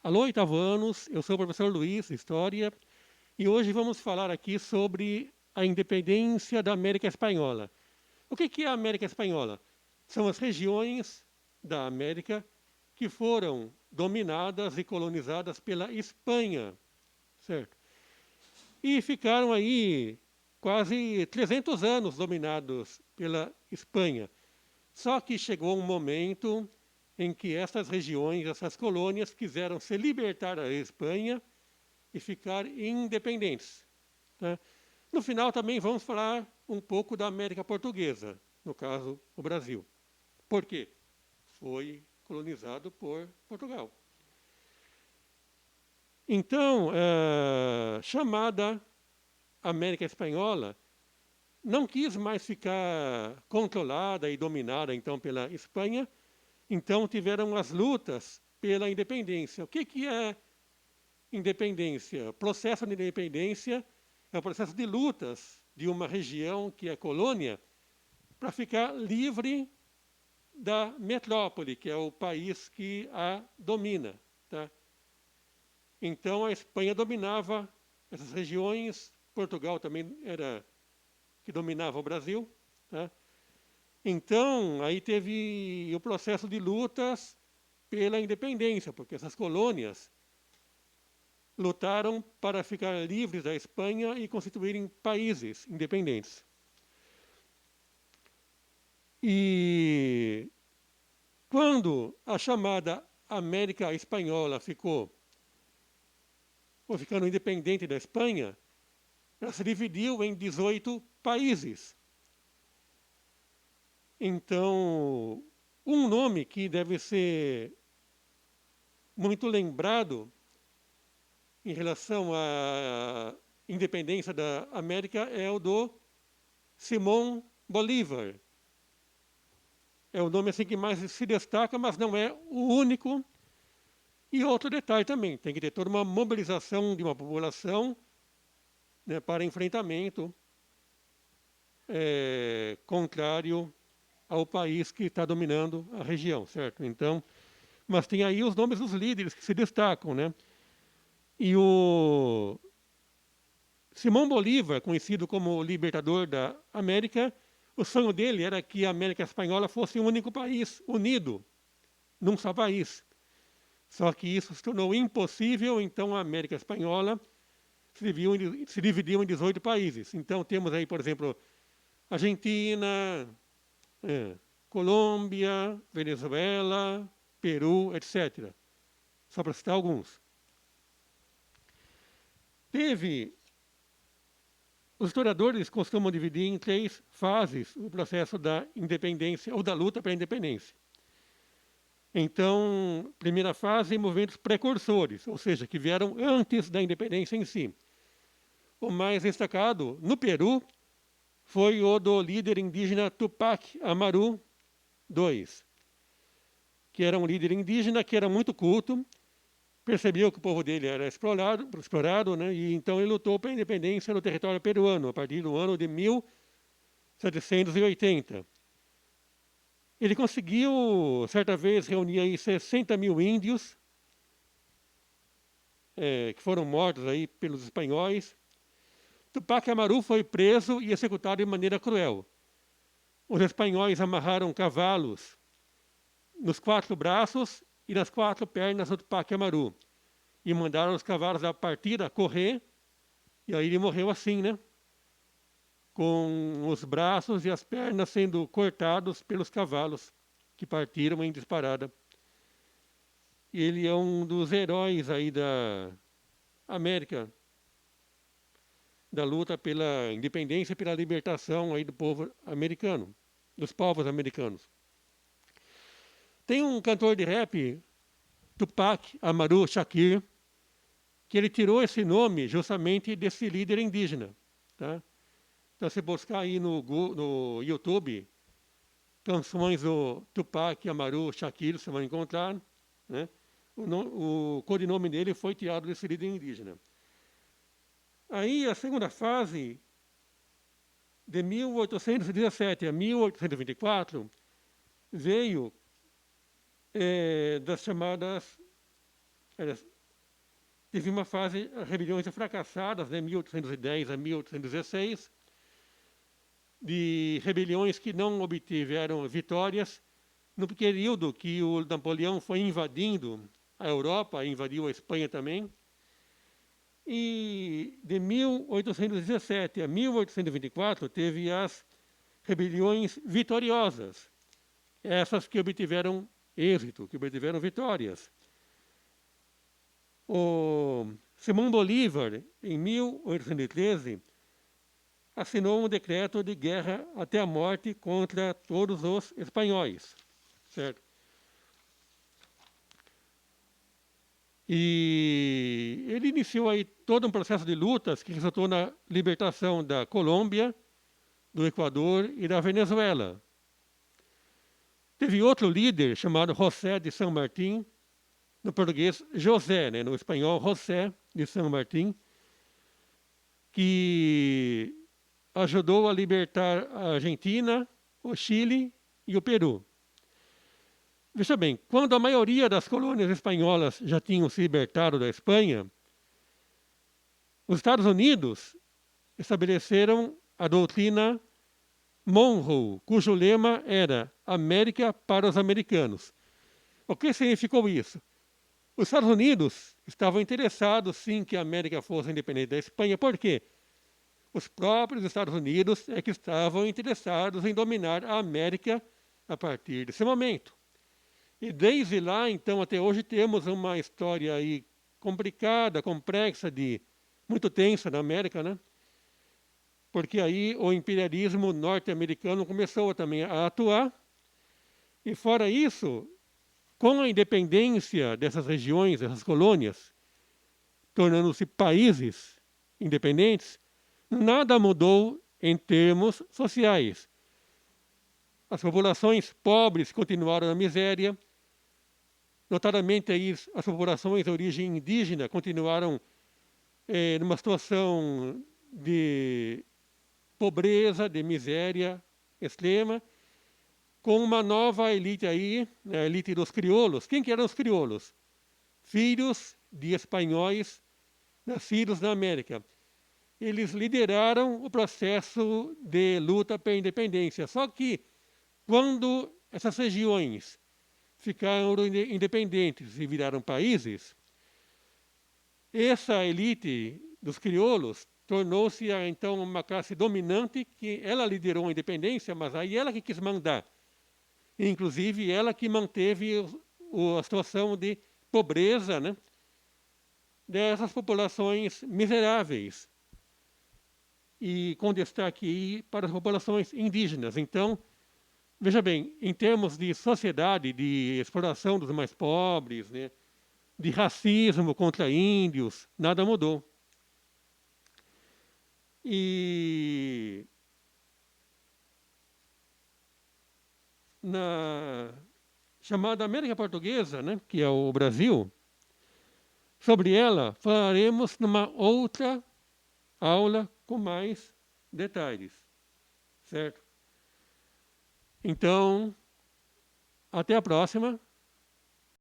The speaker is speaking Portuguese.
Alô, oitavo anos, eu sou o professor Luiz, História, e hoje vamos falar aqui sobre a independência da América Espanhola. O que é a América Espanhola? São as regiões da América que foram dominadas e colonizadas pela Espanha, certo? E ficaram aí quase 300 anos dominados pela Espanha. Só que chegou um momento em que essas regiões, essas colônias, quiseram se libertar da Espanha e ficar independentes. Tá? No final, também vamos falar um pouco da América Portuguesa, no caso, o Brasil. Por quê? Foi colonizado por Portugal. Então, a chamada América Espanhola não quis mais ficar controlada e dominada, então, pela Espanha. Então, tiveram as lutas pela independência. O que é independência? O processo de independência é o processo de lutas de uma região que é colônia para ficar livre da metrópole, que é o país que a domina. Tá? Então, a Espanha dominava essas regiões, Portugal também era que dominava o Brasil. Tá? Então, aí teve o processo de lutas pela independência, porque essas colônias lutaram para ficar livres da Espanha e constituírem países independentes. E quando a chamada América Espanhola foi ficando independente da Espanha, ela se dividiu em 18 países. Então, um nome que deve ser muito lembrado em relação à independência da América é o do Simón Bolívar. É o nome assim que mais se destaca, mas não é o único. E outro detalhe também, tem que ter toda uma mobilização de uma população, né, para enfrentamento contrário ao país que está dominando a região, certo? Então, mas tem aí os nomes dos líderes que se destacam, né? E o Simão Bolívar, conhecido como o libertador da América, o sonho dele era que a América Espanhola fosse um único país, unido, num só país. Só que isso se tornou impossível, então a América Espanhola se dividiu em 18 países. Então temos aí, por exemplo, Argentina, Colômbia, Venezuela, Peru, etc. Só para citar alguns. Os historiadores costumam dividir em 3 fases o processo da independência ou da luta pela independência. Então, primeira fase, movimentos precursores, ou seja, que vieram antes da independência em si. O mais destacado, no Peru, foi o do líder indígena Tupac Amaru II, que era um líder indígena que era muito culto, percebeu que o povo dele era explorado, né, e então ele lutou pela independência no território peruano, a partir do ano de 1780. Ele conseguiu, certa vez, reunir aí 60 mil índios, que foram mortos aí pelos espanhóis. Tupac Amaru foi preso e executado de maneira cruel. Os espanhóis amarraram cavalos nos 4 braços e nas 4 pernas do Tupac Amaru e mandaram os cavalos a partir a correr, e aí ele morreu assim, né? Com os braços e as pernas sendo cortados pelos cavalos que partiram em disparada. Ele é um dos heróis aí da América, da luta pela independência e pela libertação aí do povo americano, dos povos americanos. Tem um cantor de rap, Tupac Amaru Shakur, que ele tirou esse nome justamente desse líder indígena. Tá? Então, se buscar aí no YouTube, canções do Tupac Amaru Shakur, você vai encontrar. Né? O codinome dele foi tirado desse líder indígena. Aí, a segunda fase, de 1817 a 1824, veio das chamadas teve uma fase, rebeliões fracassadas, né, 1810 a 1816, de rebeliões que não obtiveram vitórias, no período que o Napoleão foi invadindo a Europa, invadiu a Espanha também, e de 1817 a 1824 teve as rebeliões vitoriosas, essas que obtiveram êxito, que obtiveram vitórias. O Simão Bolívar, em 1813, assinou um decreto de guerra até a morte contra todos os espanhóis, certo? E ele iniciou aí todo um processo de lutas que resultou na libertação da Colômbia, do Equador e da Venezuela. Teve outro líder chamado José de San Martín, no português José, né? No espanhol José de San Martín, que ajudou a libertar a Argentina, o Chile e o Peru. Veja bem, quando a maioria das colônias espanholas já tinham se libertado da Espanha, os Estados Unidos estabeleceram a doutrina Monroe, cujo lema era América para os americanos. O que significou isso? Os Estados Unidos estavam interessados, sim, que a América fosse independente da Espanha. Por quê? Os próprios Estados Unidos é que estavam interessados em dominar a América a partir desse momento. E desde lá, então, até hoje, temos uma história aí complicada, complexa, muito tensa na América, né? Porque aí o imperialismo norte-americano começou também a atuar. E fora isso, com a independência dessas regiões, dessas colônias, tornando-se países independentes, nada mudou em termos sociais. As populações pobres continuaram na miséria, notadamente aí, as populações de origem indígena continuaram numa situação de pobreza, de miséria extrema, com uma nova elite aí, a elite dos crioulos. Quem que eram os crioulos? Filhos de espanhóis nascidos na América. Eles lideraram o processo de luta pela independência. Só que, quando essas regiões ficaram independentes e viraram países, essa elite dos crioulos tornou-se, então, uma classe dominante, que ela liderou a independência, mas aí ela que quis mandar. Inclusive, ela que manteve a situação de pobreza, né, dessas populações miseráveis. E com destaque para as populações indígenas. Então, veja bem, em termos de sociedade, de exploração dos mais pobres, né, de racismo contra índios, nada mudou. E na chamada América Portuguesa, né, que é o Brasil, sobre ela falaremos numa outra aula com mais detalhes, certo? Então, até a próxima.